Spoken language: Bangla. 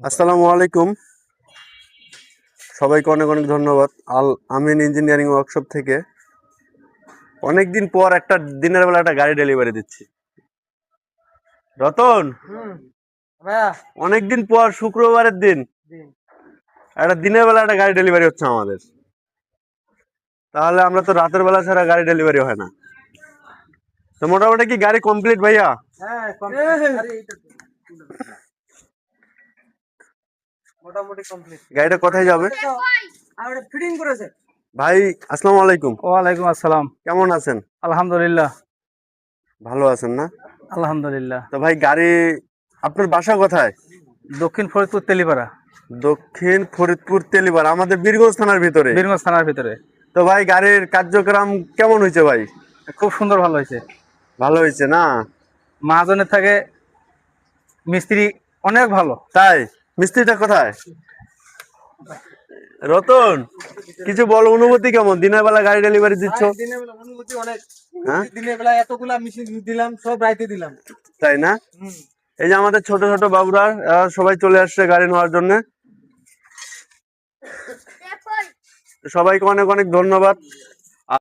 আসসালামু আলাইকুম, সবাইকে অনেক অনেক ধন্যবাদ। আল আমিন ইঞ্জিনিয়ারিং ওয়ার্কশপ থেকে অনেকদিন পর একটা দিনের বেলা একটা গাড়ি ডেলিভারি দিচ্ছি। রতন, অনেকদিন পর শুক্রবারের দিন একটা দিনের বেলা একটা গাড়ি ডেলিভারি হচ্ছে আমাদের। তাহলে আমরা তো রাতের বেলা ছাড়া গাড়ি ডেলিভারি হয় না। তো মোটামুটি কি গাড়ি কমপ্লিট ভাইয়া? মোটামুটি কমপ্লিট। গাড়িটা কোথায় যাবে আর ফিটিং করেছে ভাই? আসসালামু আলাইকুম। ওয়ালাইকুম আসসালাম। কেমন আছেন? আলহামদুলিল্লাহ। ভালো আছেন না? আলহামদুলিল্লাহ। তো ভাই গাড়ি, আপনার বাসা কোথায়? দক্ষিণ ফরিদপুর তেলিপাড়া। দক্ষিণ ফরিদপুর তেলিপাড়া, আমাদের বীরগঞ্জ থানার ভিতরে। বীরগঞ্জ থানার ভিতরে। তো ভাই গাড়ির কার্যক্রম কেমন হয়েছে ভাই? খুব সুন্দর, ভালো হয়েছে। ভালো হয়েছে না? মহাজনের থেকে মিস্ত্রি অনেক ভালো। তাই? মিস্ত্রিটা কোথায়? রতন, কিছু বলো, অনুভূতি কেমন? দিনের বেলা গাড়ি ডেলিভারি দিচ্ছ? দিনের বেলা অনুভূতি অনেক। হ্যাঁ, দিনের বেলা এতগুলা মেশিন দিলাম, সব রাইতে দিলাম। তাই না? এই যে আমাদের ছোট ছোট বাবুরা, এরা সবাই চলে আসছে গাড়ি নেওয়ার জন্য। সবাইকে অনেক অনেক ধন্যবাদ।